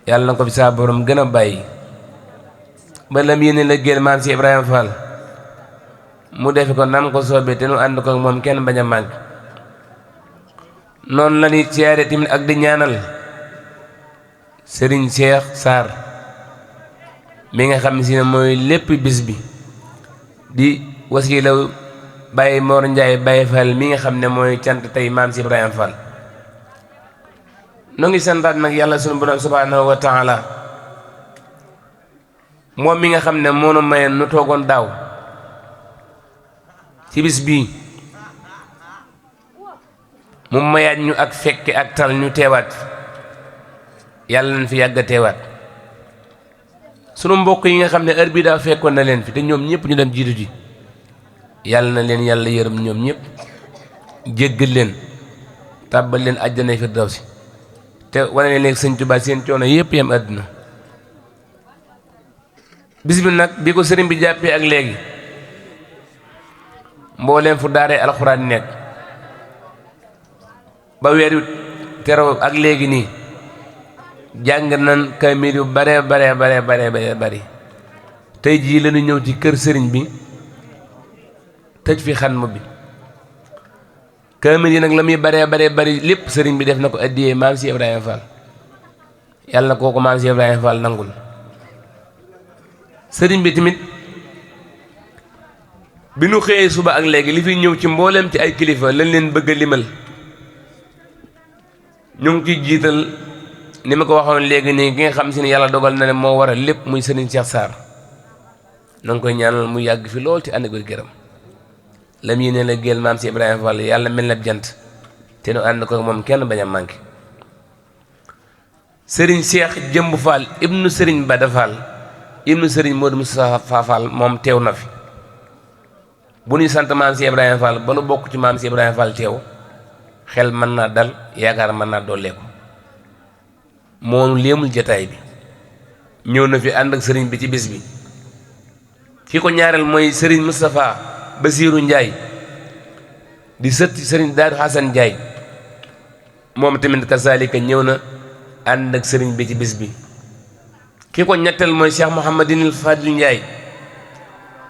yàlla na ko fi saa borom gën a bàyyi ba lam yéene la génn maam si Ibrahima Fall mu defe ko nam ko soobee te nu ànd ko moom kenn bañ a màgg. noonu la ñuy siyaare tamit ak di ñaanal Serigne Cheikh Sarr mi nga xam si ne mooy lépp bis bi di wasiila Baye Mor Ndiaye Baye Fall mi nga xam ne mooy cant tey maam si Ibrahima Fall. noo ngi santaat nag yàlla sunu borom subhanahu wa taala moom mi nga xam ne moo nu maye nu toogoon daaw ci bis bii mu mayaat ñu ak fekke ak tal ñu teewaat yàlla nañ fi yàgg a teewaat. sunu mbokk yi nga xam ne heure bii daa fekkoon na leen fi te ñoom ñëpp ñu dem jiitu ji yàlla na leen yàlla yërëm ñoom ñëpp jéggal leen tàbbal leen àjjanay firdawsi te wane ne léegi sëñ Tuubaa seen coono yëpp yam àdduna. bis bi nag bi ko sëriñ bi jàppee ak léegi mbooleem fu daaree alxuraan nekk ba weer wi teroo ak léegi nii jàng nan kaamil yu bare bari tey jii lañu ñëw ci kër sëriñ bi tëj fi xatmu bi. kaamil yi nag la muy bare bari lépp sëriñ bi def na ko addiyee maam si Ibrahima Fall yàlla na kooku maam si Ibrahima Fall nangul. sëriñ bi tamit bi nu xëyee suba ak léegi li fi ñëw ci mbooleem ci ay kilifa lañ leen bëgg a limal ñu ngi ciy jiital ni ma ko waxoon léegi nii ki nga xam si ne yàlla dogal na ne moo waral lépp muy sëriñ Cheikh Sarr na nga koy ñaanal mu yàgg fi lool ci ànd ak gërëm lam yéene la géel maam si Ibrahima Fall yàlla mel na jant te nu ànd ko moom kenn bañ a manqué. sëriñ Cheikh Jëmb Fall ibnu sëriñ Bada Fall ibnu sëriñ Modou Moustapha Fall moom teew na fi. bu ñuy sant maam si Ibrahima Fall ba nu bokk ci maam si Ibrahima Fall teew xel mën naa dal yaakaar mën naa dolleeku moonu léemul jataay bi ñëw na fi ànd ak sëriñ bi ci bis bi. ki ko ñaareel mooy sëriñ Moustapha Basiiru Njaay di sët sëriñ Daaru Xasan Njaay moom tamit kasaalika ñëw na ànd ak sëriñ bi ci bis bi. ki ko ñetteel mooy Cheikh Mouhamadinil Fadil Njaay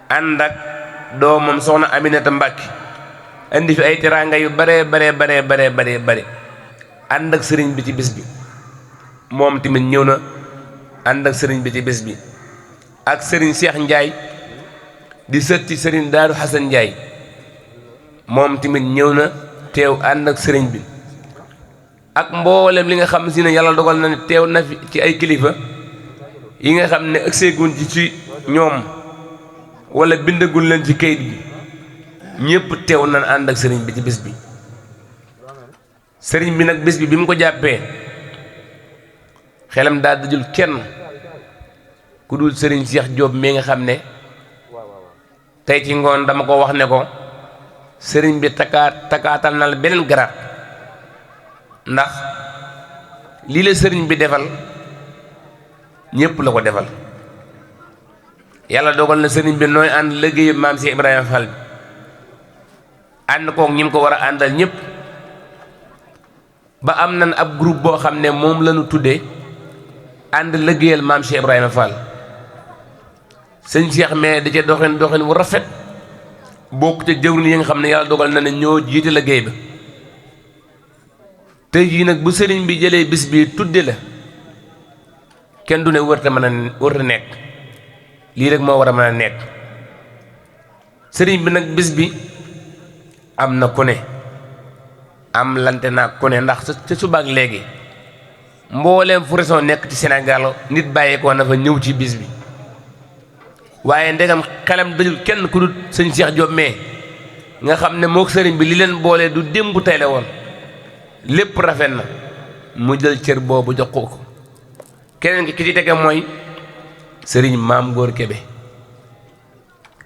ànd ak doomam soxna Aminata Mbàkke indi fi ay teraanga yu bare ànd ak sëriñ bi ci bis bi moom tamit ñëw na ànd ak sëriñ bi ci bis bi. ak sëriñ Cheikh Njaay di sët ci sëriñ Daaru Xasan Njaay moom tamit ñëw na teew ànd ak sëriñ bi. ak mboolem li nga xam si ne yàlla dogal na ne teew na fi ci ay kilifa yi nga xam ne ëgseegun ci ñoom wala bindagul leen ci kayit bi ñëpp teew nañ ànd ak sëriñ bi ci bis bi. sëriñ bi nag bis bi mu ko jàppee xelam daa dajul kenn ku dul sëriñ Cheikh Diop mi nga xam ne tey ci ngoon dama ko wax ne ko sëriñ bi takaatal na la beneen garaat ndax lii la sëriñ bi defal ñépp la ko defal. yàlla dogal na sëriñ bi nooy ànd liggéeyu maam si Ibrahima Fall bi ànd kook ñi mu ko war a àndal ñépp ba am nan ab groupe boo xam ne moom lañu tuddee ànd liggéeyal maam si Ibrahima Fall. sëñ Cheikh mais da ca doxin wu rafet bokk ca jëwriñ yi nga xam ne yàlla dogal na ne ñoo jiite liggéey ba. tey jii nag bu sëriñ bi jëlee bis bi tudde la kenn du ne wërta nekk lii rek moo war a mën a nekk. sëriñ bi nag bis bi am na ku ne am lante naa ku ne ndax ca subaak léegi mbooleem fu région nekk ci Sénégal nit bàyyeekoo na fa ñëw ci bis bi. waaye ndegam xelam dajul kenn ku dul sëñ Cheikh Diop mais nga xam ne mook sëriñ bi li leen boolee du démb tey la woon lépp rafet na mu jël cër boobu jox ko. keneen ki ci tege mooy sëriñ Maam Góor Kebe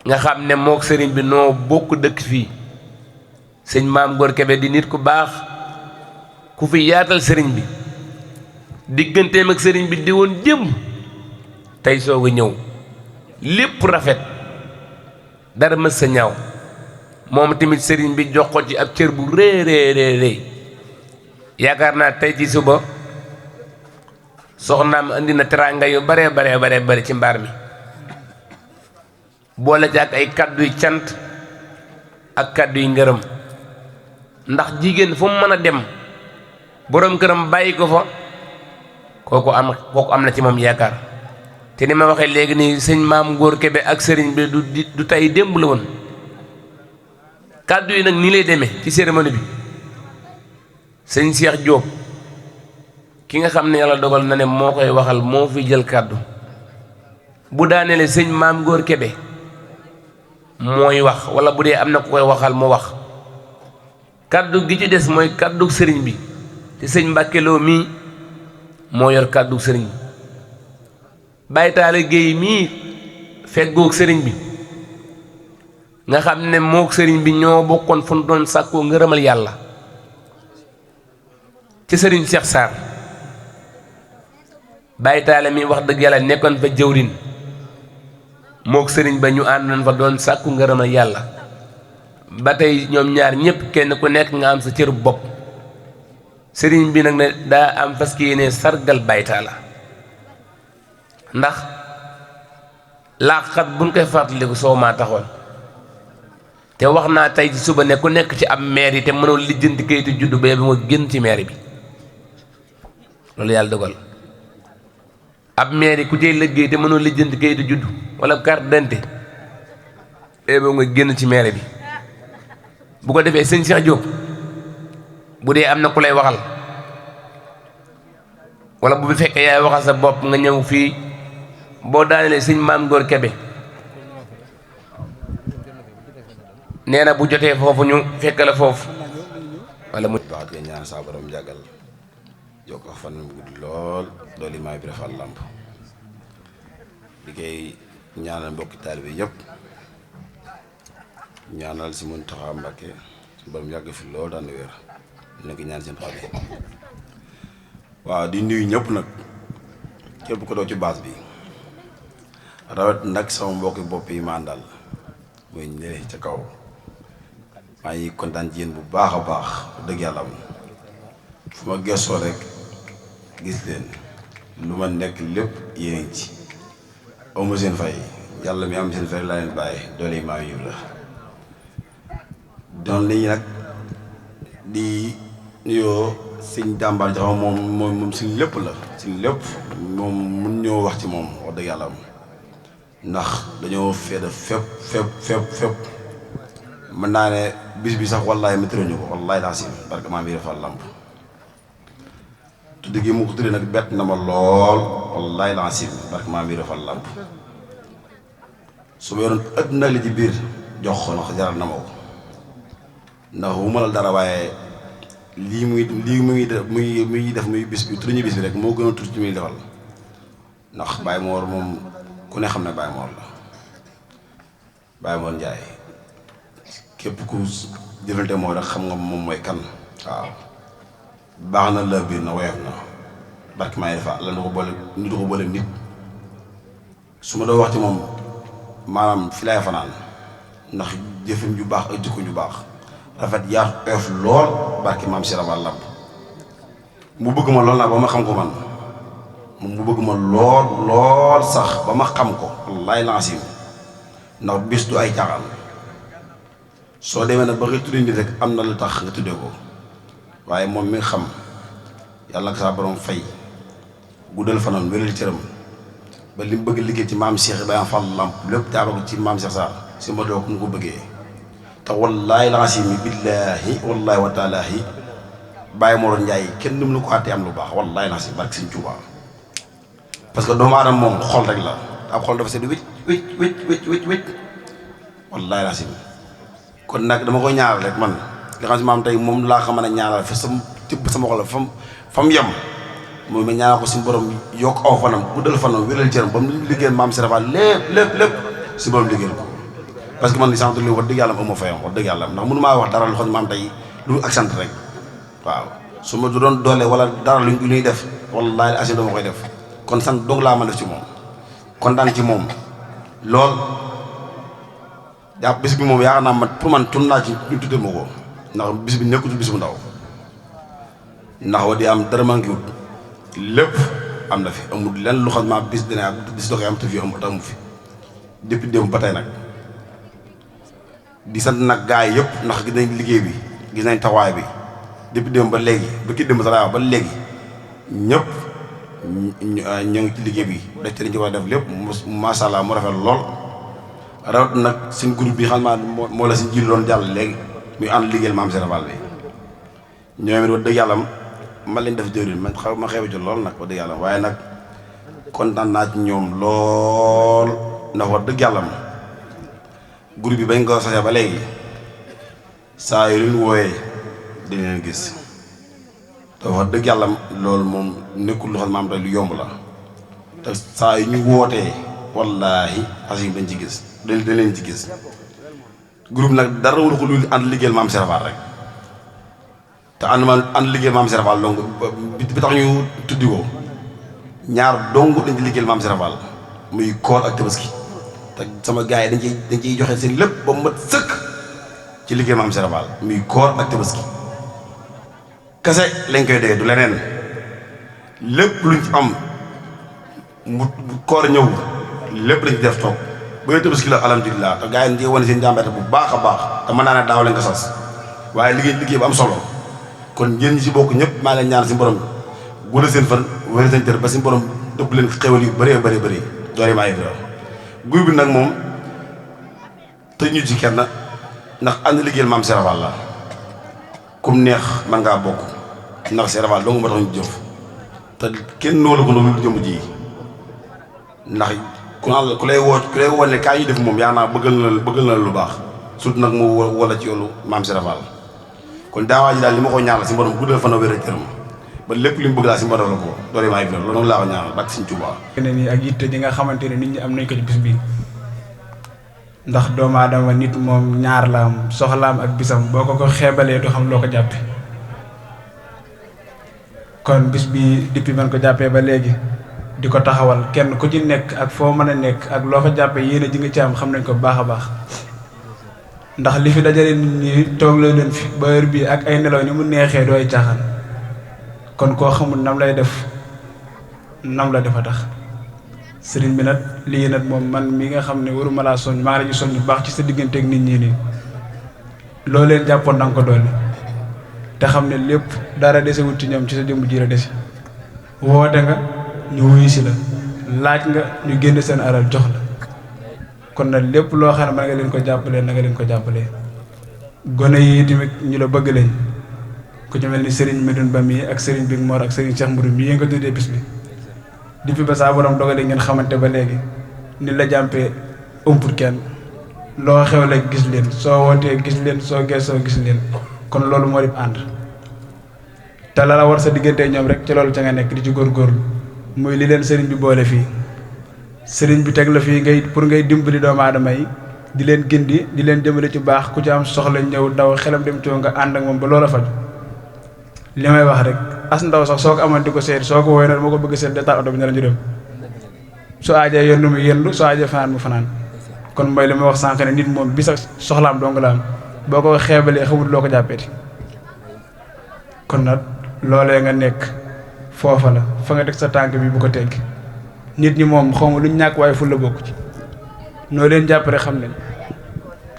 nga xam ne mook sëriñ bi noo bokk dëkk fii. sëñ Maam Góor Kebe di nit ku baax ku fi yaatal sëriñ bi digganteem ak sëriñ bi di woon démb tey soog a ñëw lépp rafet dara mës sa ñaaw moom tamit sëriñ bi jox ko ci ab cër bu rëy yaakaar naa tey ci suba soxnaam andi na teraanga yu bare ci mbaar mi boole ci ak ay kàddu yu cant ak kàddu yu ngërëm ndax jigéen fu mu mën a dem boroom këram bàyyi ko fa kooku am na ci moom yaakaar te ni ma waxee léegi nii sëñ Maam Góor Kebe ak sëriñ bi du tey démb la woon kàddu yi nag nii lay demee ci cérémonie bi sëñ Cheikh Diop ki nga xam ne yàlla dogal na ne moo koy waxal moo fi jël kàddu bu daaneele sëñ Maam Góor Kebe mooy wax wala bu dee am na ku koy waxal mu wax kàddu gi ci des mooy kàddu sëriñ bi te sëñ Mbàkke Lo mii moo yor kàddu sëriñ bi Baye Talla Gueye mii feggoog sëriñ bi nga xam ne mook sëriñ bi ñoo bokkoon fu doon sàkkoo ngërëmal yàlla ci sëriñ Cheikh Sarr Baye Talla mii wax dëgg yàlla nekkoon fa jëwrin mook sëriñ ba ñu àndoon fa doon sàkku ngërëmal yàlla ba tey ñoom ñaar ñépp kenn ku nekk nga am sa cër bopp sëriñ bi nag ne daa am fas yéene sargal Baye Talla ndax laaxat buñ koy fàttaliku soo maa taxoon te wax naa tey ci suba ne ku nekk ci ab maire yi te mënoo lijjanti kayitu juddu ba ma génn ci maire bi loolu yàlla dogal ab maire yi ku cay liggéey te mënoo lijjanti kayitu juddu wala carte d'identité ba nga génn ci maire bi bu ko defee sëñ Cheikh Diop bu dee am na ku lay waxal wala bu fekkee yaay waxal sa bopp nga ñëw fii boo daanelee sëñ Maam Góor Kebe nee na bu jotee foofu ñu fekk la foofu wala mu baax di ñaan saa borom jàggal yokk ko fan mu gudd lool dooli maay bi defal làmp di koy ñaanal mbokki taalibe yëpp ñaanal si Muntaxa Mbàkke su borom yàgg fi lool daan wér nekk ñaan seen xol yi waaw di nuyu ñëpp nag képp ko doo ci baas bi rawet nag sama mbokki bopp yi ma àndal muy ñëwee ca kaw maa ngi kontaan ci yéen bu baax a baax dëgg yàlla am fu ma gëstoo rek gis leen lu ma nekk lépp yéen ci amu seen fay yàlla mi am seen fay laa leen bàyyi doole yi maa yiw la doon lii nag di nuyoo sëñ Dàmbaar Jaxaw moom suñ lépp la suñ lépp moom mun ñoo wax ci moom wax dëgg yàlla am ndax dañoo feeda fépp mën naa ne bis bi sax wallaahi météo ñu ko wallaahi laa sim barke maa ngi defal làmp tuddi gi mu ko tuddi nag bett na ma lool wallaahi laa sim barke maa ngi defal làmp su ma yoroon ëpp nag li ci biir jox ko ndax jaral na ma ko ndax bu ma la dara waaye lii muy def muy bis bi tuddi ñu bis bi rek moo gën a tuuti ci muy defal ndax Baye Mor moom ku ne xam ne Baye Mor la Baye Mor Njaay képp ku jëfante moo rek xam nga moom mooy kan waaw baax na la biir na woyof na barki maa ngi defa la du ko boole nit su ma doo wax ci moom maanaam fi laay fanaan ndax jëfam ju baax ak jikko ju baax rafet yaatu oyof lool barki maam si rabal lamp mu bëgg ma lool naa ba ma xam ko man mu bëgg ma lool sax ba ma xam ko wallaay lansim ndax bis du ay caaxaan soo demee nag ba nga tuddi nit rek am na lu tax nga tuddee ko waaye moom mi nga xam yàlla ak saa borom fay guddal fanam wéral cëram ba li mu bëgg liggéey ci maam Cheikh Ibrahima Fall Lamp lépp jaaroo ko ci maam Cheikh Sarr si ma doo ko mu ko bëggee te wallaay lansim billaahi wallaahi wa taalaahi Baye Mor Ndiaye kenn dum lu ko àttee am lu baax wallaay lansim barke Sëñ Tuubaa parce que doomu aadama moom xol rek la ab xol dafa sedd wécc wallaay lansim kon nag dama koy ñaanal rek man nga xam si maam tey moom laa ko mën a ñaanal fa sama tibb sama xol fa mu yem moom ma ñaanal ko suñu borom yokk aw fanam guddal fanam wéral cëram ba mu liggéeyal maam si rafa lépp si borom liggéeyal ko parce que man li sant li wax dëgg yàlla am fayam wax dëgg yàlla ndax mënu maa wax dara lu xam ne maam tey lu ak sant rek waaw su ma du doon doole wala dara lu ñuy def wallaahi asi dama koy def kon sant doog laa ma def ci moom kontaan ci moom lool jàpp bis bi moom yaakaar naa man pour man tun naa ci ñu tuddee ma ko ndax bis bi nekkutul bis bu ndaw ndax wa di am dara manqué wut lépp am na fi amul lenn lu xam ma bis dina bis doxee am te fi amu fi depuis démb ba tey nag di sant nag gaa yi yëpp ndax gis nañ liggéey bi gis nañ taxawaay bi depuis démb ba léegi ba ki démb sa laa wax ba léegi ñëpp ñoo ngi ci liggéey bi def ci liñ ci war a def lépp macha allah mu rafet lool rawat nag suñ groupe bi xam naa moo la si jiil doon jàll léegi muy ànd liggéeyal maam Serap Fall bi ñoom it wax dëgg yàlla man lañ def jëwriñ man xaw ma xeebu ci lool nag wax dëgg yàlla waaye nag kontaan naa ci ñoom lool ndax wax dëgg yàlla groupe bi bañ ko sosee ba léegi saa yu leen wooyee dañ leen gis te wax dëgg yàlla loolu moom nekkul lu xam maam tey lu yomb la te saa yu ñu wootee wallaahi asim dañ ci gis dañ leen ci gis groupe nag dara wulu ko lu ànd liggéeyal maam Serap Fall rek te ànd liggéeyal maam Serap Fall donc bi tax ñu tuddi ko ñaar dong dañ ci liggéeyal maam Serap Fall muy koor ak tabaski te sama gars yi dañ ciy joxe seen lépp ba mu mat sëkk ci liggéeyal maam Serap Fall muy koor ak tabaski kese lañ koy dee du leneen lépp luñ ci am mu koor ñëw lépp lañ ci def toog bu dee tabaski la alhamdulilah te gars yi dañuy wane seen jàmbate bu baax a baax te mën naa ne daaw lañ ko sas waaye liggéey bu am solo kon yéen ñi si bokk ñëpp maa leen ñaan si borom guddal seen fan wér seen tër ba si borom dëpp leen xewal yu bëree bëri doole maa ngi guy bi nag moom tëj ñu ci kenn ndax ànd liggéeyal maam Serap Fall la kum neex man ngaa bokk ndax Serap Fall dong moo tax ñu jëf te kenn noonu la ko noonu lu jëmb ji ndax ku lay woo ne kaa yi def moom yaa naa bëggal na lu baax surtout nag mu wala ci yoonu maam Serap Fall kon daawaa ji daal li ma ko ñaanal si borom guddal fan a wér a cëram ba lépp li mu bëgg daal si borom la ko doole maa ngi loolu noonu laa ko ñaanal bak Sëñ Tuubaa ne nii ak yitte ji nga xamante ne nit ñi am nañ ko ci bis bi ndax doomu aadama nit moom ñaar la am soxlaam ak bisam boo ko xeebalee du xam loo ko jàppe kon bis bi depuis man ko jàppee ba léegi di ko taxawal kenn ku ci nekk ak foo mën a nekk ak loo ko jàppee yéene ji nga ci am xam nañ ko baax a baax ndax li fi dajale nit ñi toog la leen fi ba heure bii ak ay nelaw ni mu neexee dooy caaxaan kon koo xamul nam lay def nam la defa tax sëriñ bi nag lii nag moom man mi nga xam ne waruma laa soññ maa ngi la ñu soññ bu baax ci sa digganteeg nit ñi nii loo leen jàppoon danga ko dolli te xam ne lépp dara desewut ci ñoom ci sa jëmb ji la dese woote nga ñu wuyu si la laaj nga ñu génn seen alal jox la kon nag lépp loo xam ne mën nga leen ko jàppalee na nga leen ko jàppalee gone yi tamit ñu la bëgg lañ ku ci mel ni Serigne Medoune Ba mii ak Serigne Big Mor ak Serigne Cheikh Mbourou mii nga tuddee bis bi depuis ba saa borom dogalee ngeen xamante ba léegi ni la jàmpee ëmput kenn loo xewle gis leen soo wootee gis leen soo geesoo gis leen kon loolu moo di ànd te la war sa diggante ñoom rek ci loolu ca nga nekk di ci góorgóorlu muy li leen Serigne bi boole fii Serigne bi teg la fii ngay pour ngay dimbali doomu aadama yi di leen gindi di leen jëmale ci baax ku ci am soxla ñëw daw xelam dem ci nga ànd ak moom ba loola faju li may wax rek as ndaw sax soo ko amoon di ko seet soo ko woowee nag moo ko bëgg seet detaal oto bi ne la ñu dem su aajee yendu mu yendu su aajee fanaan mu fanaan kon mooy li may wax sànq ne nit moom bi sax soxlaam dong la am boo ko xeebalee xamul loo ko jàppeeti kon nag loolee nga nekk foofa la fa nga teg sa tànk bi bu ko teggi nit ñi moom xaw ma lu ñu ñàkk waaye ful la bokk ci noo leen jàpp rek xam nañ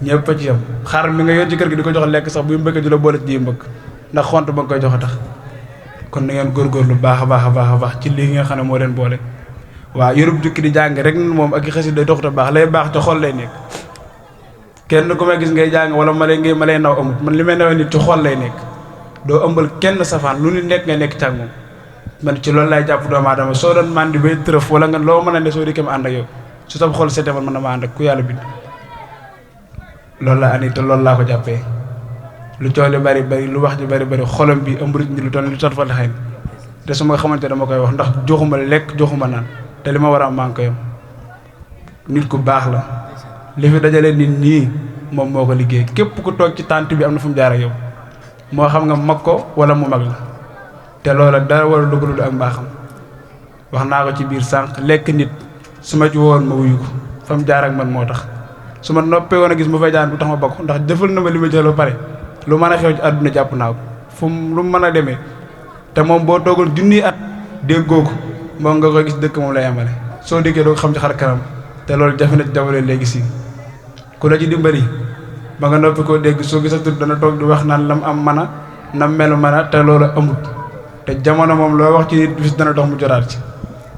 ñëpp a ci yam xar mi nga yor ci kër gi di ko jox lekk sax buy mbëkk du la boole ci ji mbëkk ndax xont ba nga koy jox a tax kon na ngeen góorgóorlu baax a baax ci lii nga xam ne moo leen boole waaw yorub jukki di jàng rek moom ak i xasit day doxut a baax lay baax ci xol lay nekk kenn ku may gis ngay jàng wala ma lay naw amut man li may nawee nit ci xol lay nekk doo ëmbal kenn safaan lu nit nekk nga nekk càg moom man ci loolu lay jàpp doomu aadama soo doon mandi bay tërëf wala nga loo mën a ne soo dikkee ma ànd ak yow su tab xol seete man mën na ma ànd ak ku yàlla bind loolu la ani te loolu laa ko jàppee lu coow li bari lu wax ji bari xolam bi ëmb ni lu toll lu tot fa xëy te su ma xamante dama koy wax ndax joxuma lekk joxuma naan te li ma war a am maa ngi koy am nit ku baax la li fi dajale nit ñii moom moo ko liggéey képp ku toog ci tànt bi am na fu mu jaar ak yow moo xam nga mag ko wala mu mag la te loola dara war a dugalul ak mbaaxam wax naa ko ci biir sànq lekk nit su ma ci woon ma wuyu ko fa mu jaar ak man moo tax su ma noppee woon a gis mu fay jaan bu tax ma bokk ndax jëfal na ma li ma jël ba pare lu mën a xew ci àdduna jàpp naa ko fu lu mu mën a demee te moom boo toogoon junniy at déggoo ko moom nga koy gis dëkk moom lay amale soo dikkee doo xam ci xar kanam te loolu jafe na ci jamono léegi si ku la ci dimbali ba nga noppi koo dégg soo gisatul dana toog di wax naan lam am mën a nam melu mën a te loolu amut te jamono moom loo wax ci nit bis dana dox mu jotaat ci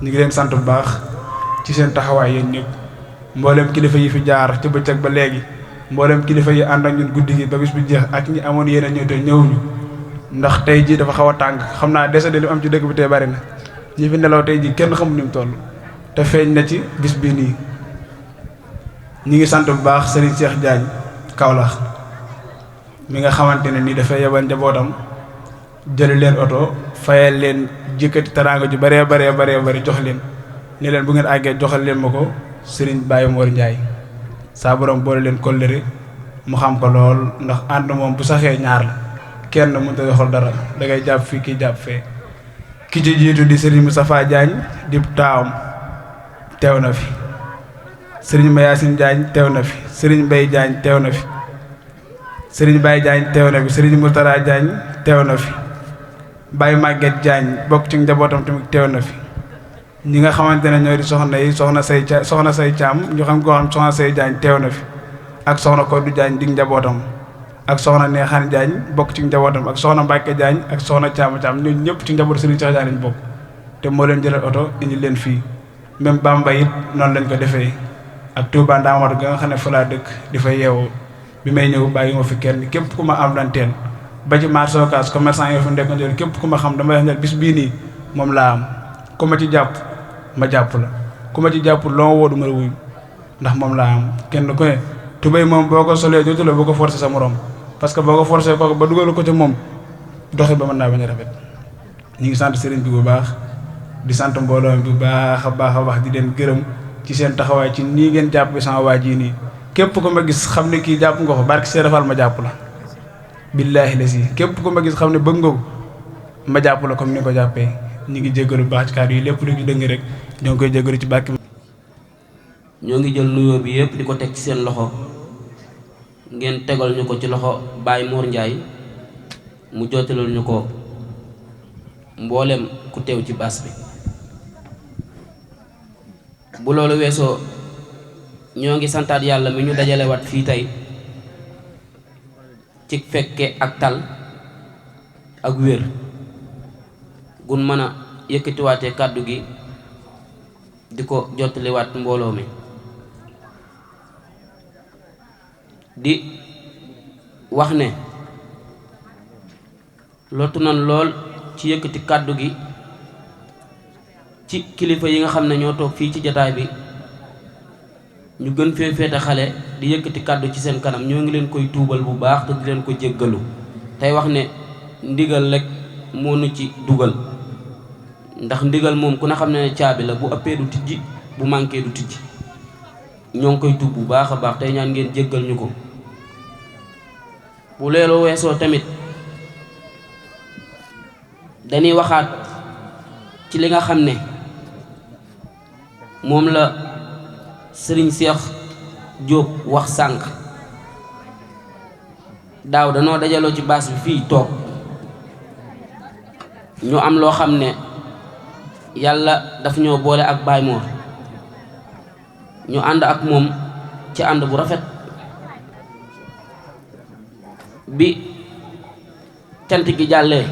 ñu ngi leen sant bu baax ci seen taxawaay yéen ñëpp mboolem kilifa yi fi jaar ci bëccëg ba léegi mboolem kilifa yi ànd ak ñun guddi gi ba bis bi jeex ak ñi amoon yéen a ñëw te ñëwuñu ndax tey jii dafa xaw a tàng xam naa dese de li am ci dëkk bi tey bari na ñi fi nelaw tey jii kenn xamul ni mu toll te feeñ na ci bis bii nii. ñi ngi sant bu baax Serigne Cheikh Diagne Kaolack mi nga xamante ne nii dafay yebal njabootam jëli leen oto fayal leen jëkkati teraanga ju bëree bëri jox leen ni leen bu ngeen àggee joxal leen ma ko Serigne Baye Mor Ndiaye saa borom boole leen kóllëre mu xam ko lool ndax ànd moom bu saxee ñaar la kenn mënut a doxal dara da ngay jàpp fii kii jàpp fee. ki ci jiitu di Serigne Moustapha Diagne di taawam teew na fi Serigne Mayacine Diagne teew na fi Serigne Mbaye Diagne teew na fi Serigne Baye Diagne teew na fi Serigne Moutara Diagne teew na fi Baye Maguette Diagne bokk ci njabootam tamit teew na fi ñi nga xamante ne ñoo di soxna yi soxna say Caam ñu xam koo xam soxna say Diagne teew na fi ak soxna Kodou Diagne di njabootam ak soxna Neexaan Diagne bokk ci njabootam ak soxna Mbacke Diagne ak soxna Caam ñooñu ñëpp ci njabootu Serigne Cheikh Diagne lañ bokk te moo leen jëlal oto indi leen fii même Bamba it noonu lañ ko defee ak Touba Ndamatu ga nga xam ne fa laa dëkk di fa yeewoo bi may ñëw bàyyi ma fi kenn képp ku ma am lanteen ba ci marché Ocass commerçant yoo fi nekkoon képp ku ma xam damay wax ne bis bii nii moom laa am ku ma ci jàpp ma jàpp la ku ma ci jàpp loo woo du ma la wuyu ndax moom laa am kenn ku ne tubéy moom boo ko solee dootu la boo ko forcé sa morom parce que boo ko forcé kooku ba dugal ko ci moom doxe ba mën naa bañ a rafet ñu ngi sant sëriñ bi bu baax di sant mbooloo bi bu baax a baax di leen gërëm ci seen taxawaay ci nii ngeen jàpp bi sama waa ji nii képp ku ma gis xam ne kii jàpp nga ko barke see defal ma jàpp la billaahi la si képp ku ma gis xam ne bëgg nga ko ma jàpp la comme ni ko jàppee ñu ngi jéggalu baax ci kàddu yi lépp lu ñu dëng rek ñoo ngi koy jéggalu ci bàkki ñoo ngi jël nuyoo bi yëpp di ko teg ci seen loxo ngeen tegal ñu ko ci loxo Baye Mor Ndiaye mu jottalal ñu ko mboolem ku teew ci baas bi bu loolu weesoo ñoo ngi santaat yàlla mi ñu dajalewaat fii tey ci fekke ak tal ak wér gun mën a yëkkatiwaatee kàddu gi di ko jottaliwaat mbooloo mi di wax ne lottu nan lool ci yëkkati kàddu gi ci kilifa yi nga xam ne ñoo toog fii ci jataay bi ñu gën fee féete xale di yëkkati kàddu ci seen kanam ñoo ngi leen koy tuubal bu baax te di leen ko jéggalu tey wax ne ndigal rek moo nu ci dugal ndax ndigal moom ku ne xam ne caabi la bu ëppee du tijji bu manqué du tijji ñoo ngi koy tuub bu baax a baax tey ñaan ngeen jéggal ñu ko bu leelu weesoo tamit dañuy waxaat ci li nga xam ne moom la Serigne Cheikh Diop wax sànq daaw danoo dajaloo ci baas bi fii toog ñu am loo xam ne yàlla daf ñoo boole ak Baye Mor ñu ànd ak moom ci ànd bu rafet bi cant gi jàllee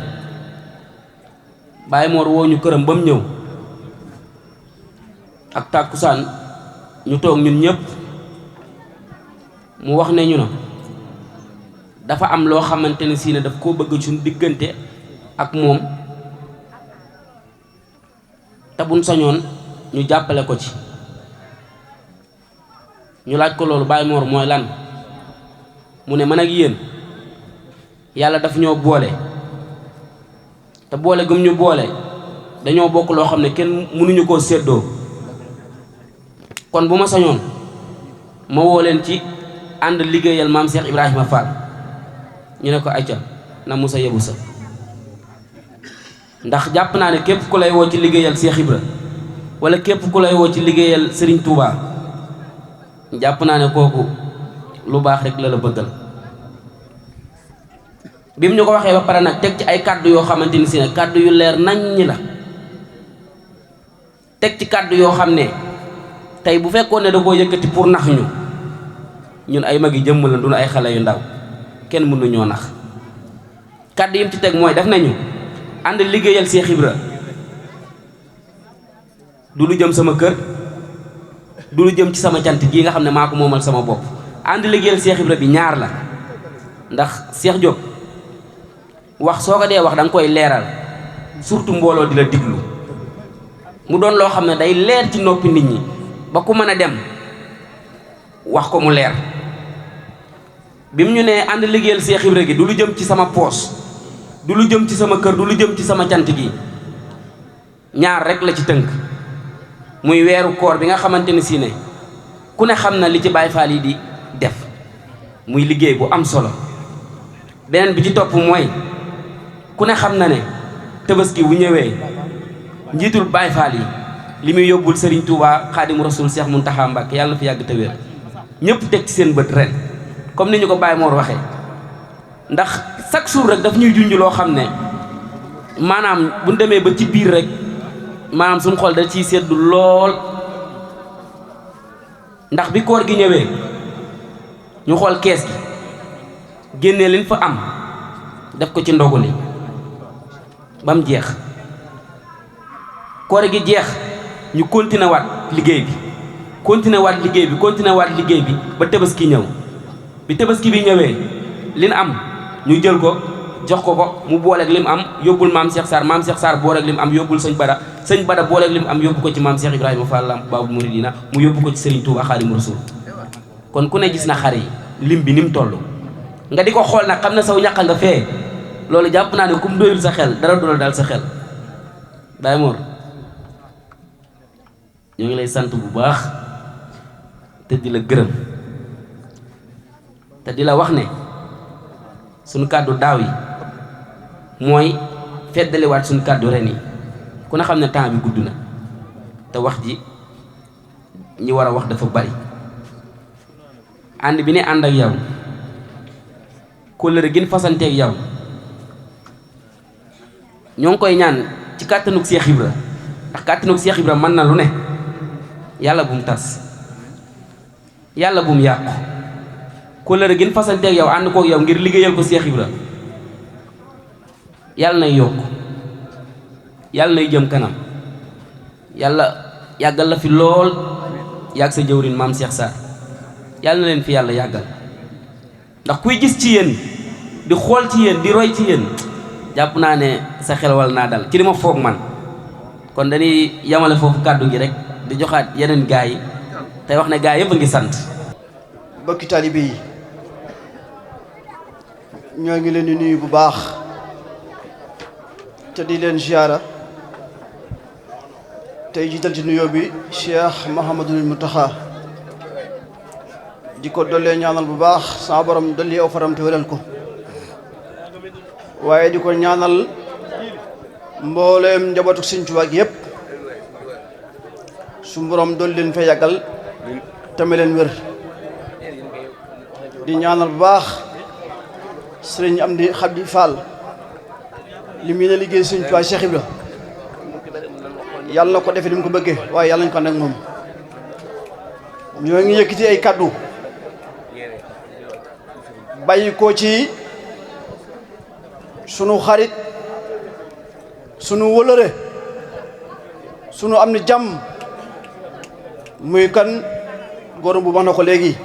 Baye Mor woo ñu këram ba mu ñëw ak tàkkusaan ñu toog ñun ñëpp mu wax ne ñu na dafa am loo xamante ne si ne daf koo bëgg suñu diggante ak moom te buñ sañoon ñu jàppale ko ci ñu laaj ko loolu Baye Mor mooy lan mu ne man ak yéen yàlla daf ñoo boole te boole gëm ñu boole dañoo bokk loo xam ne kenn mënuñu koo séddoo kon bu ma sañoon ma woo leen ci ànd liggéeyal maam Cheikh Ibrahima Fall ñu ne ko acca na Musa yebu sa ndax jàpp naa ne képp ku lay woo ci liggéeyal Cheikh Ibra wala képp ku lay woo ci liggéeyal Serigne Touba jàpp naa ne kooku lu baax rek la la bëggal bi mu ñu ko waxee ba pare nag teg ci ay kàddu yoo xamante ni si ne kàddu yu leer naññ la teg ci kàddu yoo xam ne tey bu fekkoon ne da koo yëkkati pour nax ñu ñun ay mag yi jëmm la duñu ay xale yu ndaw kenn mënu ñoo nax kàddu yim ci teg mooy def nañu ànd liggéeyal Cheikh Ibra du lu jëm sama kër du lu jëm ci sama cant gii nga xam ne maa ko moomal sama bopp ànd liggéeyal Cheikh Ibra bi ñaar la ndax Cheikh Diop wax soo ko dee wax da nga koy leeral surtout mbooloo di la diglu mu doon loo xam ne day leer ci noppi nit ñi ba ku mën a dem wax ko mu leer bi mu ñu nee ànd liggéeyal Cheikh Ibra gi du lu jëm ci sama poos du lu jëm ci sama kër du lu jëm ci sama cant gi ñaar rek la ci tënk muy weeru koor bi nga xamante ne si ne ku ne xam na li ci Baay Faal yi di def muy liggéey bu am solo beneen bi ci topp mooy ku ne xam na ne Tabaski bu ñëwee njiitul Baay Faal yi li muy yóbbul Serigne Touba Xaadimu Rasuul Cheikh Mountakha Mbacké yàlla na fi yàgg te wér ñëpp teg ci seen bët ren comme ni ñu ko Baye Mor waxee ndax chaque jour rek daf ñuy junj loo xam ne maanaam bu ñu demee ba ci biir rek maanaam suñu xol da ciy seddu lool ndax bi koor gi ñëwee ñu xool kees gi génnee liñ fa am def ko ci ndogu li ba mu jeex koor gi jeex ñu continué waat liggéey bi continué waat liggéey bi continué waat liggéey bi ba Tabaski ñëw bi Tabaski bi ñëwee liñ am ñu jël ko jox ko ko mu booleeg lim am yóbbul maam Cheikh Sarr booleeg lim am yóbbul sëñ Bada booleeg lim am yóbbu ko ci maam Cheikh Ibrahima Fall Lamp Baabul Muridina mu yóbbu ko ci Serigne Touba Xaadimu Rasuul kon ku ne gis na xar yi lim bi ni mu toll nga di ko xool nag xam ne saw ñàqa nga fee loolu jàpp naa ne kum doyul sa xel dara dool daal sa xel Baye Mor ñoo ngi lay sant bu baax te di la gërëm te di la wax ne suñu kàddu daaw yi mooy feddaliwaat suñu kàddu ren yi ku ne xam ne temps bi gudd na te wax ji ñi war a wax dafa bari ànd bi ne ànd ak yow kóllëre gën fasanteeg yow ñoo ngi koy ñaan ci kàttanug Cheikh Ibra ndax kàttanug Cheikh Ibra mën na lu ne yàlla bu mu tas yàlla bu mu yàqu kóllëre gën fasanteeg yow ànd koog yow ngir liggéeyal ko Cheikh Ibra yàlla nay yokk yàlla nay jëm kanam yàlla yàggal la fi lool yàgg sa jëwrin maam Cheikh Sarr yàlla na leen fi yàlla yàggal ndax kuy gis ci yéen di xool ci yéen di roy ci yéen jàpp naa ne sa xel wal naa dal ci li ma foog man kon dañuy yamale foofu kàddu gi rek di joxaat yeneen gaa yi tey wax ne gaa yëpp a ngi sant bokki taalibe yi ñoo ngi leen di nuyu bu baax te di leen ziyaara tey jiital ci nuyoo bi Cheikh Mouhamadul Mountakha di ko dollee ñaanal bu baax sama borom dolli aw faram te wéral ko waaye di ko ñaanal mbooleem njabootu Sëñ Tuubaa gi yëpp su borom dolli leen fa yàggal tame leen wér di ñaanal bu baax sëriñ Amdi Xadi Fall li mu ne liggéey Sëñ Tuubaa Cheikh Ibra yàlla na ko defee ni mu ko bëggee waaye yàlla nañu ko ànd ak moom ñoo ngi yëkkati ay kaddu bàyyi ko ci sunu xarit sunu wëlëre sunu am ni jàmm muy kan góor bu wax na ko léegi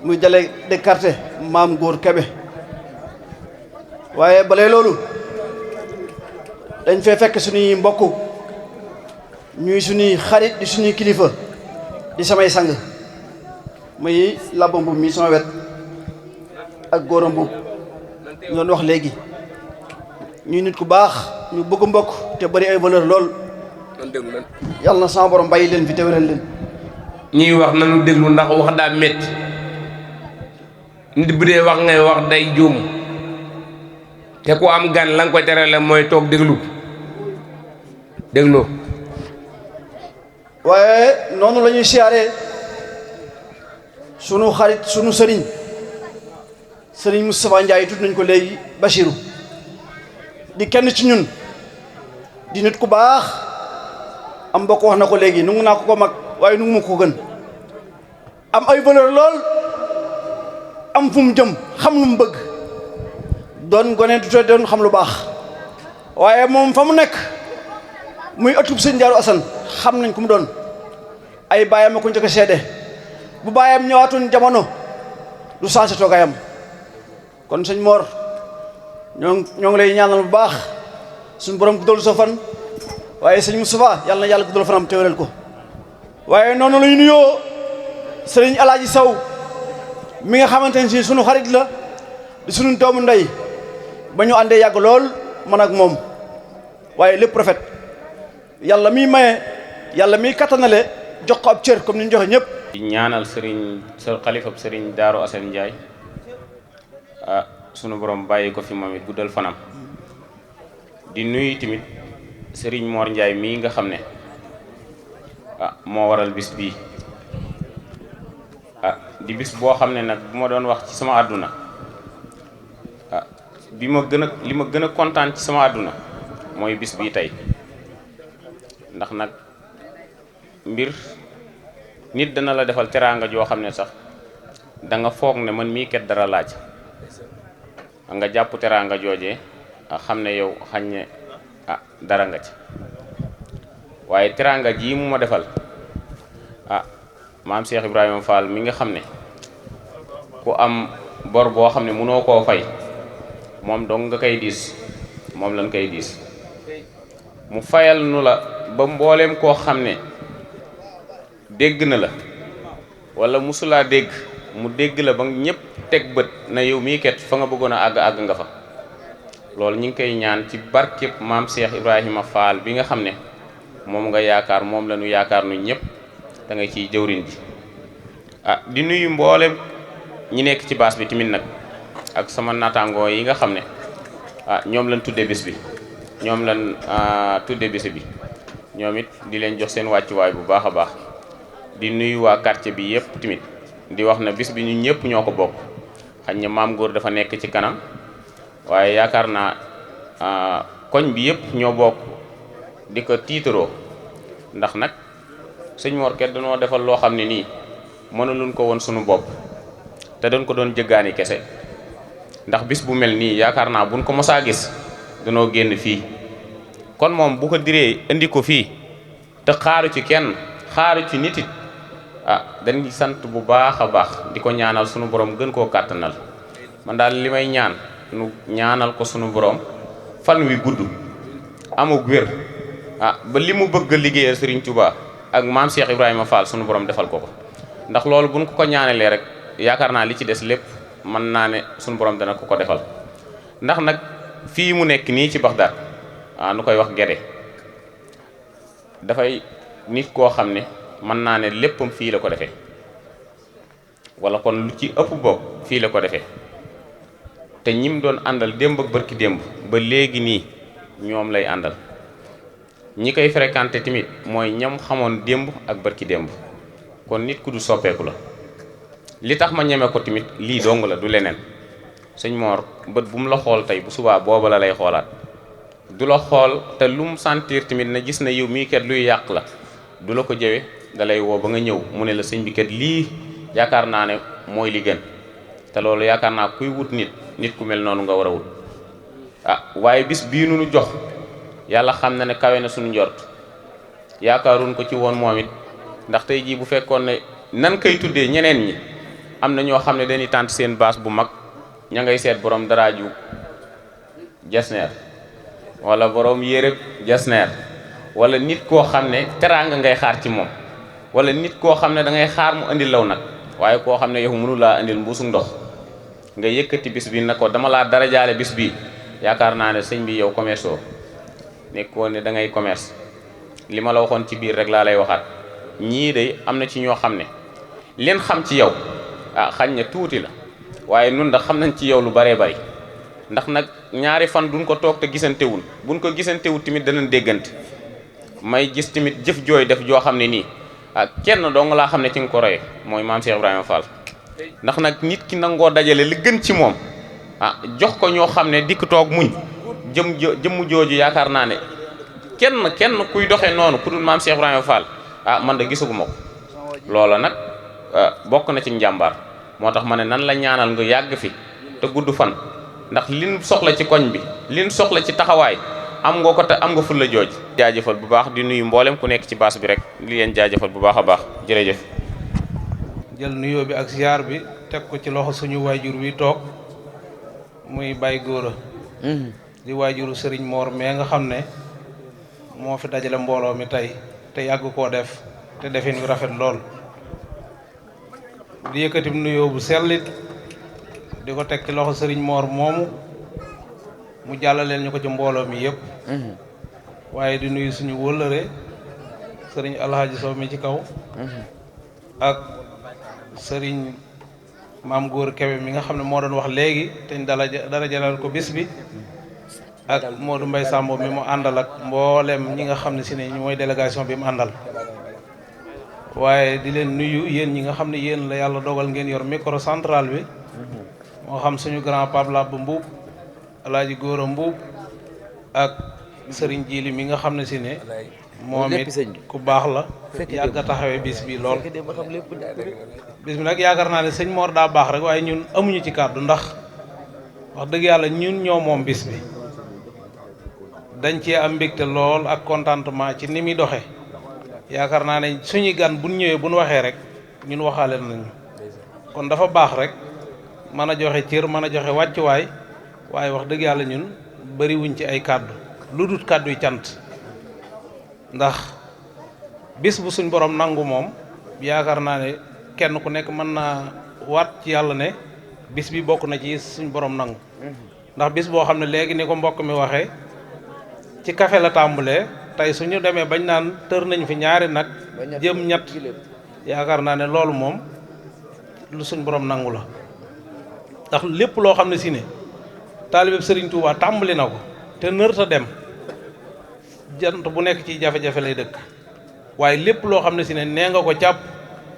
muy délégué de quartier maam góor Kebe waaye balee loolu dañ fee fekk suñuy mbokk ñuy suñuy xarit di suñuy kilifa di samay sang muy labba mbub mi sama wet ak góor mbub ñoon wax léegi ñuy nit ku baax ñu bëgg mbokk te bari ay valeur lool yàlla na sama borom bàyyi leen fi te wéral leen ñuy wax nanu déglu ndax wax daa métti nit bu dee wax ngay wax day juum te ku am gan la nga koy terale mooy toog déglu waaye noonu la ñuy siyaaree sunu xarit sunu sëriñ Moustapha Ndiaye tudd nañ ko léegi Bachirou di kenn ci ñun di nit ku baax am mbokk wax na ko léegi nungu naa ko mag waaye nungu ma ko gën am ay valeur lool am fu mu jëm xam lu mu bëgg doon gone du te doon xam lu baax waaye moom fa mu nekk muy ëttub sëñ Daaru Asan xam nañ ku mu doon ay baayam a ko njëkk a seede bu baayam ñëwaatoon jamono du changé toogaayam kon sëñ Mor ñoo ngi lay ñaanal bu baax suñu borom guddal sa fan waaye sëñ Moustapha yàlla na yàlla guddal fanam teewalal ko waaye noonu la ñu nuyoo sëriñ Alaaji Saw mi nga xamante ne si sunu xarit la di sunu doomu ndey ba ñu àndee yàgg lool man ak moom waaye lépp rafet yàlla miy maye yàlla miy kattanale jox ko ab cër comme ni ñu joxe ñëpp. di ñaanal xalifab sëriñ Daaru Asan Njaay sunu borom bàyyi ko fi moom it guddal fanam di nuyu tamit sëriñ Mor Njaay mii nga xam ne moo waral bis bii di bis boo xam ne nag bu ma doon wax ci sama àdduna li ma gën a kontaan ci sama àdduna mooy bis bii tey ndax nag mbir nit dana la defal teraanga joo xam ne sax da nga foog ne man mii ket dara laaj nga jàpp teraanga joojee xam ne yow xañ ne dara nga ci waaye teraanga jii mu ma defal maam Cheikh Ibrahima Fall mi nga xam ne ku am bor boo xam ne mënoo koo fay moom dong nga koy diis moom lañ koy diis mu fayal nu la ba mbooleem koo xam ne dégg na la wala musulaa dégg mu dégg la ba ñëpp teg bët na yow mii ket fa nga bëggoon a àgg nga fa loolu ñu ngi koy ñaan ci barkeb maam Cheikh Ibrahima Fall bi nga xam ne moom nga yaakaar moom la ñu yaakaar nu ñëpp da nga ciy jëwriñ ji di nuyu mboolem ñi nekk ci baas bi tamit nag ak sama naataangoo yi nga xam ne ñoom lañ tudde bis bi ñoom lañ tudde bis bi ñoom it di leen jox seen wàccuwaay bu baax a baax di nuyu waa quartier bi yëpp tamit di wax na bis bi ñu ñëpp ñoo ko bokk xañ na maam góor dafa nekk ci kanam waaye yaakaar naa koñ bi yëpp ñoo bokk di ko tiitaroo ndax nag sëñ Mor ket dañoo defal loo xam ne nii mënuluñ ko woon sunu bopp te dañ ko doon jëggaani kese ndax bis bu mel nii yaakaar naa buñ ko mosaa gis danoo génn fii kon moom bu ko diree indi ko fii te xaaru ci kenn xaaru ci nit it dañuy sant bu baax a baax di ko ñaanal sunu borom gën koo kàttanal man daal li may ñaan nu ñaanal ko sunu borom fan wi gudd amug wér ba li mu bëgg a liggéeyal Serigne Touba ak maam Cheikh Ibrahima Fall sunu borom defal ko ko ndax loolu buñ ko ñaanalee rek yaakaar naa li ci des lépp mën naa ne sunu borom dana ko defal ndax nag fii mu nekk nii ci Baxdaad nu koy wax Gede dafay nit koo xam ne mën naa ne léppam fii la ko defee wala kon lu ci ëpp bopp fii la ko defee te ñim doon àndal démb ak barki démb ba léegi nii ñoom lay àndal ñi koy fréquenté tamit mooy ñam xamoon démb ak barki démb kon nit ku du soppeeku la li tax ma ñeme ko tamit lii dong la du leneen sëñ Mor bët bu mu la xool tey bu subaa booba la lay xoolaat du la xool te lu mu sentir tamit na gis na yow mii kat luy yàq la du la ko jëwe da lay woo ba nga ñëw mu ne la sëñ bi kat lii yaakaar naa ne mooy li gën te loolu yaakaar naa kuy wut nit ku mel noonu nga war a wut waaye bis bii nu jox yàlla xam na ne kawe na suñu njort yaakaaruñ ko ci woon moom it ndax tey jii bu fekkoon ne nan koy tuddee ñeneen ñi am na ñoo xam ne dañuy tànt seen baas bu mag ña ngay seet borom daraaju jasneer wala borom yéreb jasneer wala nit koo xam ne teraanga ngay xaar ci moom wala nit koo xam ne da ngay xaar mu andil law nag waaye koo xam ne yow mënu laa andil mbuusu ndox nga yëkkati bis bi na ko dama laa darajaale bis bi yaakaar naa ne sëñ bi yow commerce oo nekkoo ne da ngay commerce li ma la waxoon ci biir rek laa lay waxaat ñii de am na ci ñoo xam ne leen xam ci yow xañ na tuuti la waaye nun ndax xam nañ ci yow lu baree bari ndax nag ñaari fan duñ ko toog te gisantewul buñ ko gisantewul tamit danañ déggante may gis tamit jëf jooy def joo xam ne nii kenn dong laa xam ne ci nga ko roye mooy maam Cheikh Ibrahima Fall ndax nag nit ki nangoo dajale li gën ci moom jox ko ñoo xam ne dikk toog muñ jëmm jooju yaakaar naa ne kenn kuy doxee noonu ku dul maam Cheikh Ibrahima Fall man da gisaguma ko loola nag bokk na ci njàmbaar moo tax ma ne nan la ñaanal nga yàgg fi te gudd fan ndax liñ soxla ci koñ bi liñ soxla ci taxawaay am nga ko te am nga ful la jooj jaajëfal bu baax di nuyu mboolem ku nekk ci baas bi rek li leen jaajëfal bu baax a baax jërëjëf. jël nuyoo bi ak ziar bi teg ko ci loxo suñu waajur wi toog muy Baye Góora di waajuru Serigne Mor mais nga xam ne moo fi dajale mbooloo mi tey te yàgg koo def te defin yu rafet lool di yëkkati nuyoo bu sellit di ko teg ci loxo Serigne Mor moomu mu jàllaleel ñu ko ci mbooloo mi yëpp waaye di nuyu suñu wëllëre Serigne Alhaji Sow mi ci kaw ak Serigne Maam Góor Kebe mi nga xam ne moo doon wax léegi te ñu dara jalal ko bis bi ak Modou Mbaye Sambo mi mu àndal ak mboolem ñi nga xam ne si ne mooy délégation bi mu àndal waaye di leen nuyu yéen ñi nga xam ne yéen la yàlla dogal ngeen yor micro central bi moo xam suñu grand Pape Lab Mbuub Alaaji Góora Mbuub ak Serigne Jili mi nga xam ne si ne moom it ku baax la yàgg a taxawee bis bi lool bis bi nag yaakaar naa ne sëñ Mor daa baax rek waaye ñun amuñu ci kàddu ndax wax dëgg yàlla ñun ñoo moom bis bi dañ cee am mbégte lool ak contentement ci ni muy doxee yaakaar naa ne suñuy gan buñ ñëwee buñ waxee rek ñun waxaale nañu kon dafa baax rek mën a joxe cër mën a joxe wàccuwaay waaye wax dëgg yàlla ñun bariwuñ ci ay kàddu lu dul kàddu yi cant ndax bis bu suñ borom nangu moom yaakaar naa ne kenn ku nekk mën naa waat ci yàlla ne bis bi bokk na ci suñ borom nangu ndax bis boo xam ne léegi ni ko mbokk mi waxee ci café la tàmbalee tey suñu demee bañ naan tër nañ fi ñaari nag jëm ñett yaakaar naa ne loolu moom lu suñ borom nangu la ndax lépp loo xam ne si ne taalibe Serigne Touba tàmbali na ko te nërta dem jant bu nekk ci jafe-jafe lay dëkk waaye lépp loo xam ne si ne nee nga ko jàpp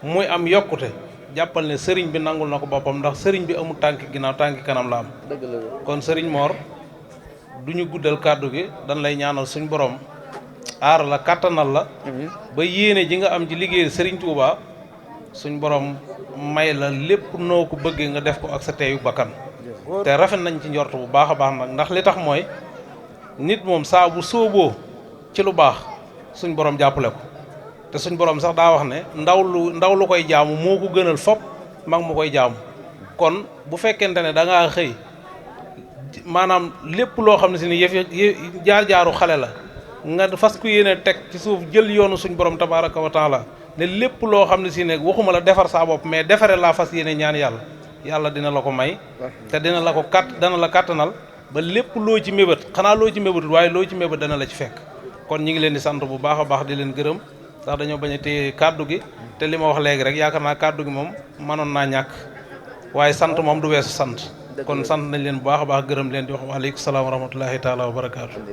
muy am yokkute jàppal ne sëriñ bi nangul na ko boppam ndax sëriñ bi amul tànki ginnaaw tànki kanam la am kon sëriñ Mor du ñu guddal kàddu gi dañ lay ñaanal suñ borom aar la kàttanal la ba yéene ji nga am ci liggéey sëriñ Touba suñ borom may la lépp noo ko bëggee nga def ko ak sa teeyu bakkan te rafet nañ ci njort bu baax a baax nag ndax li tax mooy nit moom saa bu sóoboo ci lu baax suñ borom jàppale ko te suñ borom sax daa wax ne ndaw lu koy jaamu moo ko gënal fop mag mu koy jaamu kon bu fekkente ne da ngaa xëy maanaam lépp loo xam ne si ne jaar-jaaru xale la nga fas ku yéene teg ci suuf jël yoonu suñ borom tabaraka wa taala ne lépp loo xam ne si ne waxuma la defar saa bopp mais defare laa fas yéene ñaan yàlla dina la ko may te dina la ko dana la kàttanal ba lépp loo ci mébét xanaa loo ci mébétul waaye loo ci mébét dana la ci fekk kon ñi ngi leen di sant bu baax a baax di leen gërëm ndax dañoo bañ a téye kàddu gi te li ma wax léegi rek yaakaar naa kàddu gi moom mënoon naa ñàkk waaye sant moom du weesu sant kon sant nañ leen bu baax a baax gërëm leen di wax waaleykum salaam wa rahmatullahi taala wa barakaatu